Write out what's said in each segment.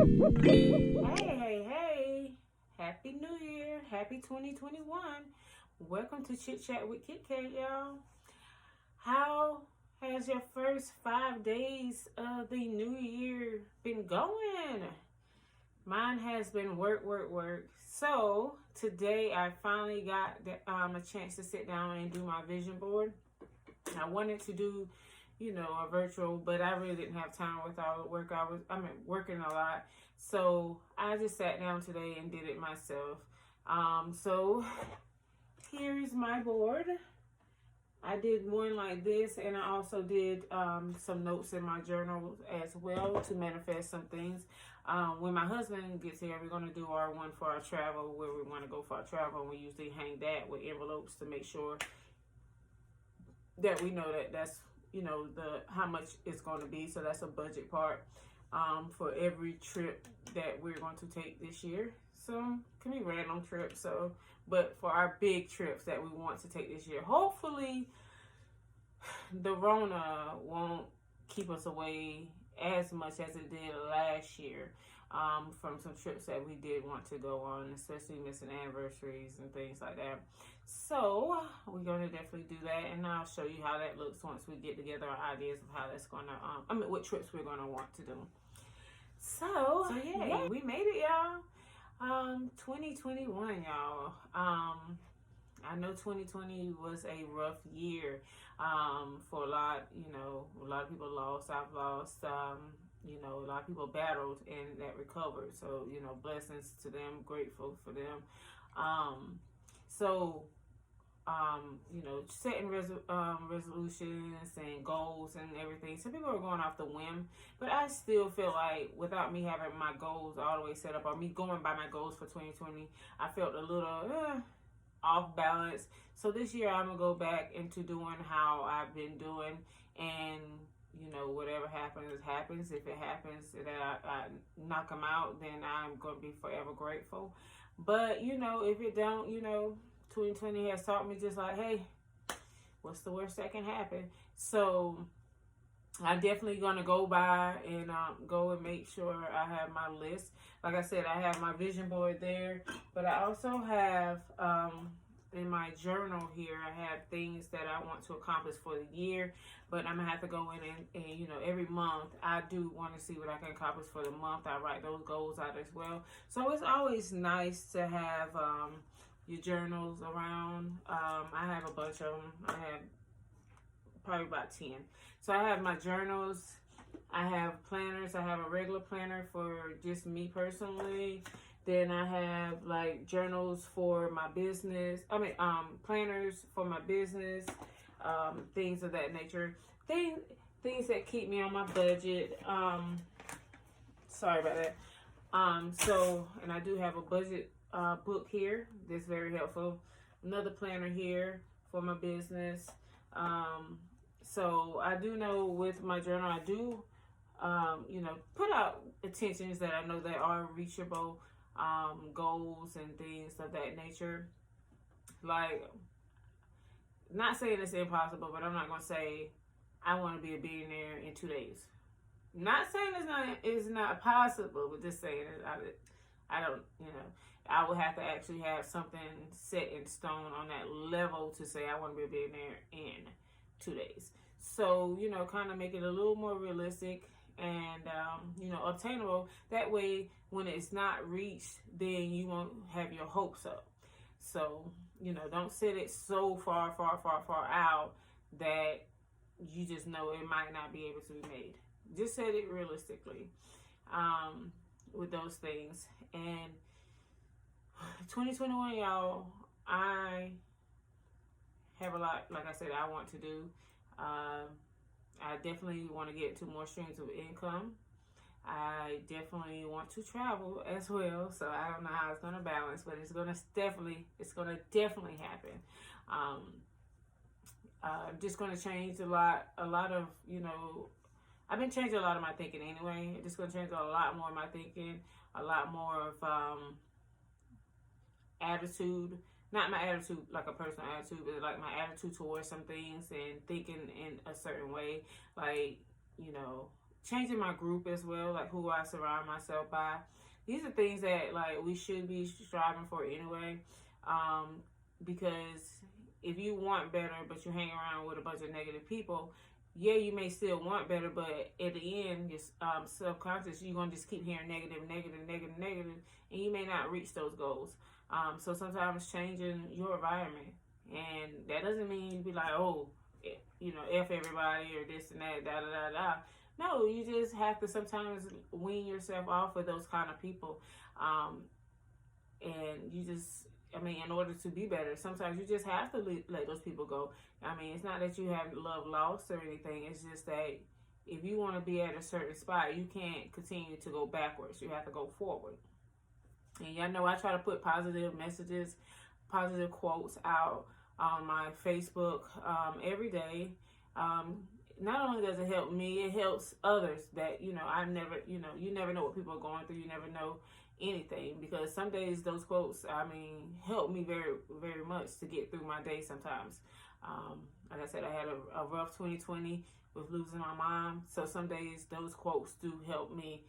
Hey. Happy New Year. Happy 2021. Welcome to Chit Chat with Kit Kat, y'all. How has your first 5 days of the new year been going? Mine has been work. So today I finally got a chance to sit down and do my vision board. I wanted to do, a virtual, but I really didn't have time with all the work. Working a lot. So I just sat down today and did it myself. So here's my board. I did one like this, and I also did some notes in my journal as well to manifest some things. When my husband gets here, we're going to do our one for our travel, where we want to go for our travel. And we usually hang that with envelopes to make sure that we know that that's the how much it's going to be. So that's a budget part for every trip that we're going to take this year. Some can be random trips, but for our big trips that we want to take this year, hopefully the Rona won't keep us away as much as it did last year from some trips that we did want to go on, especially missing anniversaries and things like that. So we're going to definitely do that, and I'll show you how that looks once we get together our ideas of how that's going to, what trips we're going to want to do. So yeah, we made it, y'all. 2021, y'all. I know 2020 was a rough year for a lot. A lot of people lost. I've lost. A lot of people battled and that recovered. So blessings to them. Grateful for them. Setting resolutions and goals and everything. Some people are going off the whim, but I still feel like without me having my goals all the way set up, or me going by my goals for 2020, I felt a little off balance. So this year I'm gonna go back into doing how I've been doing, and whatever happens. If it happens that I knock them out, then I'm gonna be forever grateful. But if it don't, 2020 has taught me just like, hey, what's the worst that can happen? So I'm definitely going to go by and go and make sure I have my list. Like I said, I have my vision board there, but I also have in my journal here, I have things that I want to accomplish for the year, but I'm going to have to go in and every month I do want to see what I can accomplish for the month. I write those goals out as well. So it's always nice to have your journals around. I have a bunch of them. I have probably about 10. So I have my journals. I have planners. I have a regular planner for just me personally. Then I have like journals for my business. Planners for my business. Things of that nature. Things that keep me on my budget. Sorry about that. And I do have a budget book here. That's very helpful. Another planner here for my business. So I do know with my journal, I do, put out intentions that I know that are reachable, goals and things of that nature. Like, not saying it's impossible, but I'm not going to say I want to be a billionaire in 2 days. Not saying it's not possible, but just saying I don't, I would have to actually have something set in stone on that level to say I want to be a billionaire in 2 days. So, kind of make it a little more realistic and, obtainable. That way, when it's not reached, then you won't have your hopes up. So, don't set it so far out that you just know it might not be able to be made. Just set it realistically with those things. And 2021, y'all, I have a lot, like I said, I want to do. I definitely want to get to more streams of income. I definitely want to travel as well. So I don't know how it's going to balance, but it's going to definitely happen. I'm just going to change a lot of, I've been changing a lot of my thinking anyway. I'm just going to change a lot more of my thinking, a lot more of attitude. Not my attitude like a personal attitude, but like my attitude towards some things and thinking in a certain way. Like, changing my group as well, like who I surround myself by. These are things that like we should be striving for anyway, because if you want better but you hang around with a bunch of negative people, yeah, you may still want better, but at the end, your subconscious, you're gonna just keep hearing negative, negative, negative, negative, and you may not reach those goals. So sometimes changing your environment, and that doesn't mean you be like, oh, F everybody or this and that, da da da da. No, you just have to sometimes wean yourself off of those kind of people, and you just, in order to be better, sometimes you just have to let those people go. It's not that you have love lost or anything. It's just that if you want to be at a certain spot, you can't continue to go backwards. You have to go forward. And y'all know I try to put positive messages, positive quotes out on my Facebook every day. Not only does it help me, it helps others that, I never, you never know what people are going through. You never know anything, because some days those quotes, help me very, very much to get through my day sometimes. Like I said, I had a rough 2020 with losing my mom. So some days those quotes do help me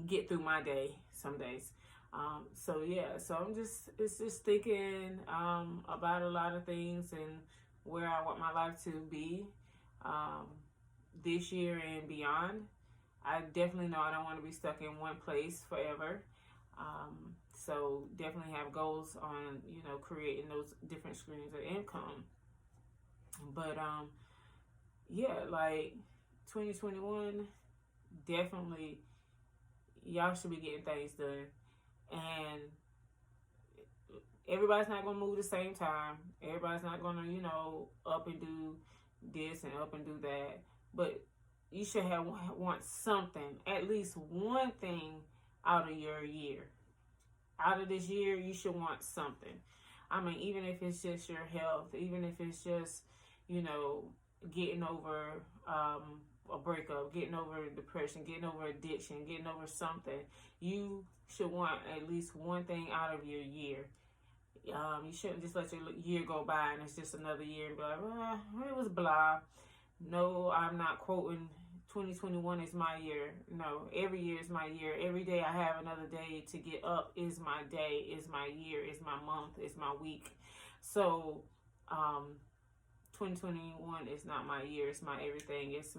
get through my day some days. So I'm just thinking about a lot of things and where I want my life to be this year and beyond. I definitely know I don't want to be stuck in one place forever. So definitely have goals on, creating those different streams of income. But like 2021, definitely y'all should be getting things done. And everybody's not going to move the same time. Everybody's not going to, up and do this and up and do that. But you should want something, at least one thing out of your year. Out of this year, you should want something. Even if it's just your health, even if it's just, getting over a breakup, getting over depression, getting over addiction, getting over something, you should want at least one thing out of your year. You shouldn't just let your year go by and it's just another year and be like, well, it was blah. No, I'm not quoting 2021 is my year. No, every year is my year. Every day I have another day to get up is my day, is my year, is my month, is my week. So 2021 is not my year, it's my everything. It's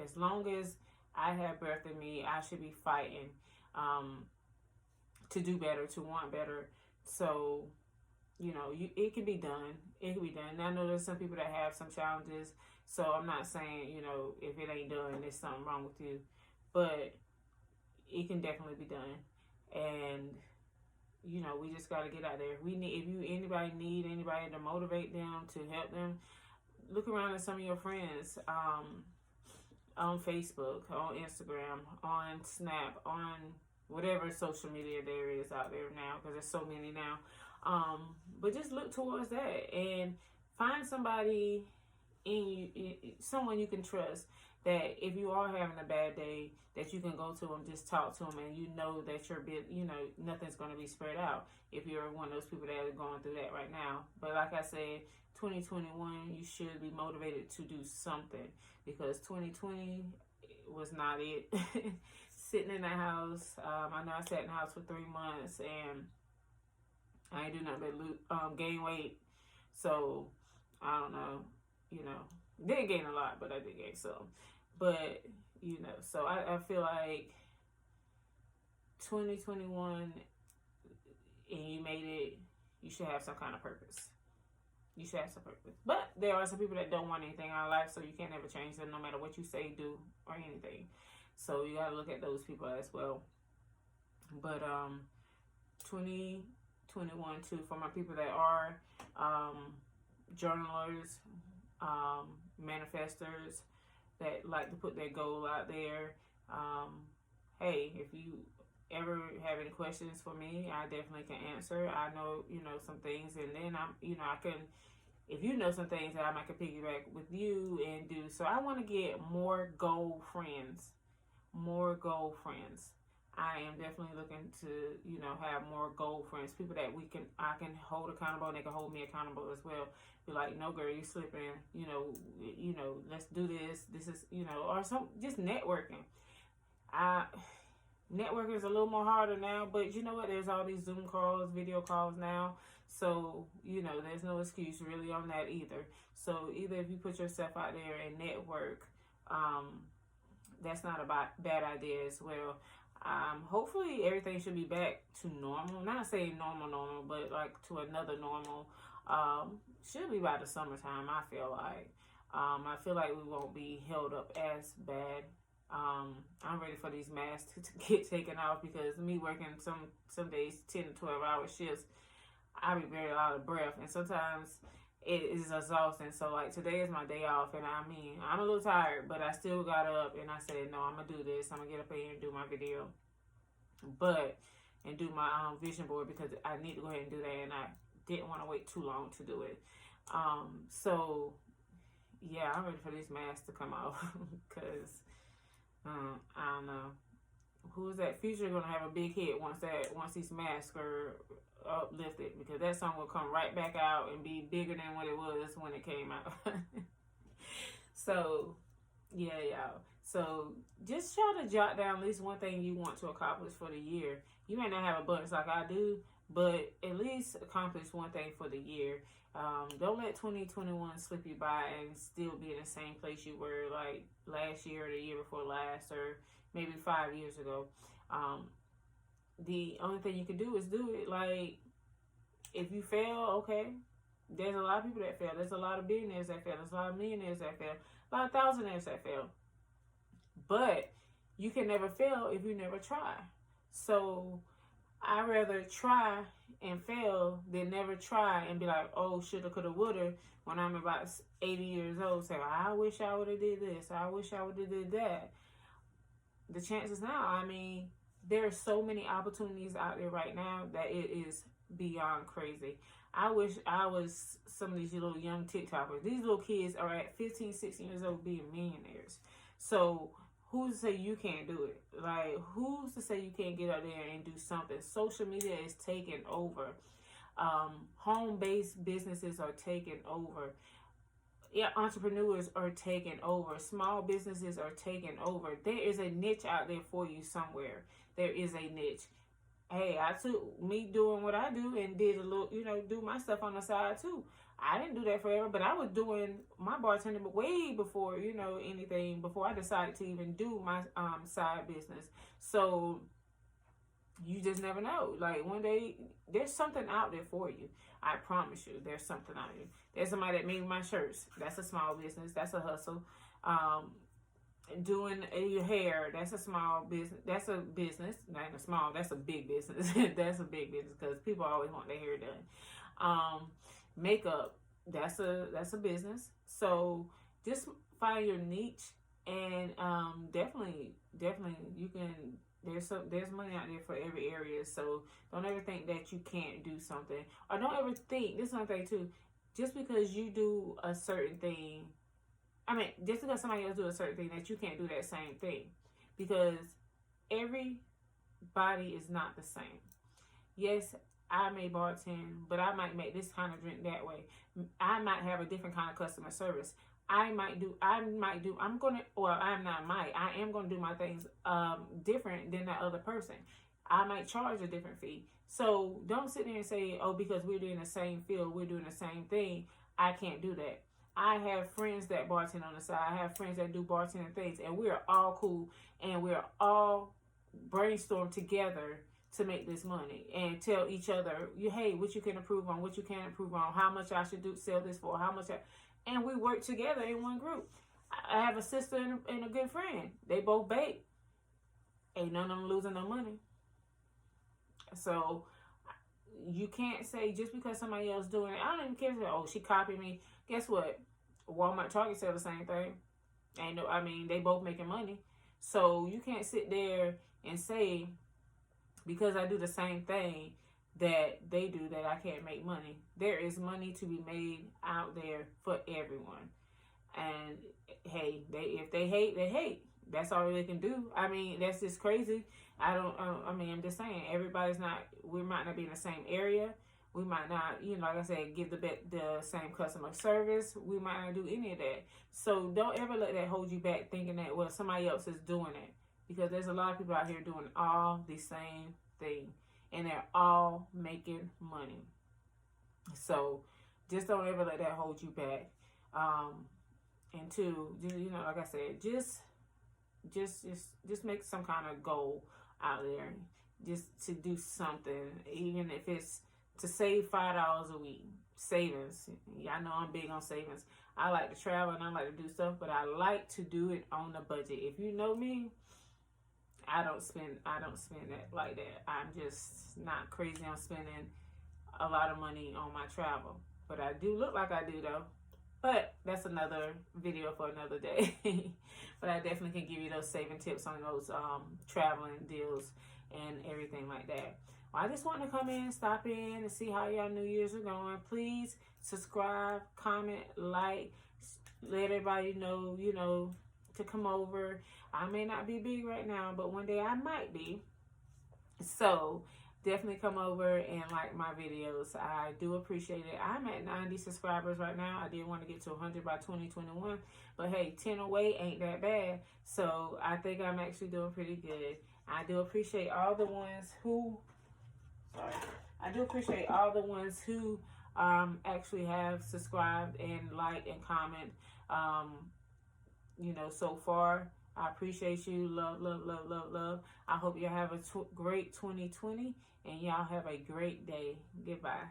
as long as I have breath in me, I should be fighting to do better, to want better. So, it can be done. It can be done. And I know there's some people that have some challenges. So I'm not saying, if it ain't done, there's something wrong with you. But it can definitely be done. And, we just got to get out there. If anybody need anybody to motivate them, to help them, look around at some of your friends on Facebook, on Instagram, on Snap, on whatever social media there is out there now, because there's so many now. But just look towards that and find somebody someone you can trust, that if you are having a bad day, that you can go to them, just talk to them, and that nothing's going to be spread out if you're one of those people that are going through that right now. But like I said, 2021, you should be motivated to do something, because 2020 was not it. Sitting in the house, I know I sat in the house for 3 months and I ain't do nothing but gain weight. So I don't know, didn't gain a lot, but I did gain some. But so I feel like 2021, and you made it, you should have some kind of purpose. You should have some purpose. But there are some people that don't want anything out of life, so you can't ever change them no matter what you say, do, or anything. So you got to look at those people as well. But 2021 too, for my people that are journalers, manifestors, that like to put their goal out there. Hey, if you ever have any questions for me, I definitely can answer. I know, some things, and then I can, if you know some things that I might can piggyback with you and do. So I want to get more goal friends. I am definitely looking to, you know, have more goal friends, people that I can hold accountable, and they can hold me accountable as well. Be like, no, girl, you slipping. Let's do this. This is, or some just networking. I Networking is a little more harder now, but you know what? There's all these Zoom calls, video calls now. So, there's no excuse really on that either. So, either if you put yourself out there and network, that's not a bad idea as well. Hopefully, everything should be back to normal. Not saying normal, but like to another normal. Should be by the summertime, I feel like. I feel like we won't be held up as bad. I'm ready for these masks to get taken off, because me working some days 10 to 12 hour shifts, I be very out of breath, and sometimes it is exhausting. So like today is my day off, and I'm a little tired, but I still got up and I said, no, I'm gonna do this. I'm gonna get up here and do my video, and do my vision board, because I need to go ahead and do that, and I didn't want to wait too long to do it. So yeah, I'm ready for these masks to come off, because I don't know. Who is that? Future gonna have a big hit once these masks are uplifted, because that song will come right back out and be bigger than what it was when it came out. So yeah, y'all. So just try to jot down at least one thing you want to accomplish for the year. You may not have a bunch like I do, but at least accomplish one thing for the year. Don't let 2021 slip you by and still be in the same place you were like last year or the year before last, or maybe 5 years ago. The only thing you can do is do it. Like, if you fail, okay. There's a lot of people that fail. There's a lot of billionaires that fail. There's a lot of millionaires that fail. A lot of thousandaires that fail. But you can never fail if you never try. So I'd rather try and fail than never try and be like, oh, shoulda, coulda, woulda, when I'm about 80 years old. Say, I wish I would have did this. I wish I would have did that. The chances now, there are so many opportunities out there right now that it is beyond crazy. I wish I was some of these little young TikTokers. These little kids are at 15, 16 years old being millionaires. So who's to say you can't do it? Like, who's to say you can't get out there and do something? Social media is taking over. Home-based businesses are taking over. Yeah, entrepreneurs are taking over. Small businesses are taking over. There is a niche out there for you somewhere. There is a niche. Hey, I took me doing what I do and did a little, do my stuff on the side too. I didn't do that forever, but I was doing my bartending way before, anything, before I decided to even do my side business. So you just never know. Like, one day, there's something out there for you. I promise you, there's something out there. There's somebody that made my shirts. That's a small business. That's a hustle. Doing your hair, that's a small business. That's a business. Not a small, that's a big business. That's a big business, because people always want their hair done. Makeup, that's a business. So just find your niche, and definitely you can. There's money out there for every area. So don't ever think that you can't do something, or don't ever think, this is one thing too, just because you do a certain thing, just because somebody else do a certain thing, that you can't do that same thing, because everybody is not the same. Yes, I may bartend, but I might make this kind of drink that way. I might have a different kind of customer service. I am going to do my things different than that other person. I might charge a different fee. So don't sit there and say, oh, because we're doing the same field, we're doing the same thing, I can't do that. I have friends that bartend on the side. I have friends that do bartending things, and we're all cool, and we're all brainstorm together to make this money, and tell each other, hey, what you can improve on, what you can't improve on, how much I should sell this for, and we work together in one group. I have a sister and a good friend. They both bake. Ain't none of them losing no money. So you can't say just because somebody else doing it, I don't even care. Oh, she copied me. Guess what? Walmart, Target sell the same thing. They both making money. So you can't sit there and say, because I do the same thing that they do, that I can't make money. There is money to be made out there for everyone. And hey, if they hate, they hate. That's all they can do. I mean, that's just crazy. I mean, I'm just saying, we might not be in the same area. We might not, like I said, give the same customer service. We might not do any of that. So don't ever let that hold you back thinking that, well, somebody else is doing it. Because there's a lot of people out here doing all the same thing. And they're all making money. So just don't ever let that hold you back. And two, like I said, just make some kind of goal out there, just to do something, even if it's to save $5 a week. Savings. Y'all know I'm big on savings. I like to travel and I like to do stuff, but I like to do it on the budget. If you know me, I don't spend that like that. I'm just not crazy on spending a lot of money on my travel. But I do look like I do though. But that's another video for another day. But I definitely can give you those saving tips on those traveling deals and everything like that. Well, I just want to come in, stop in, and see how y'all New Year's are going. Please subscribe, comment, like, let everybody know, to come over. I may not be big right now, but one day I might be. So definitely come over and like my videos. I do appreciate it. I'm at 90 subscribers right now. I did want to get to 100 by 2021, but hey, 10 away ain't that bad. So I think I'm actually doing pretty good. I do appreciate all the ones who actually have subscribed and like and comment. So far. I appreciate you. Love, love, love, love, love. I hope you have a great 2020 and y'all have a great day. Goodbye.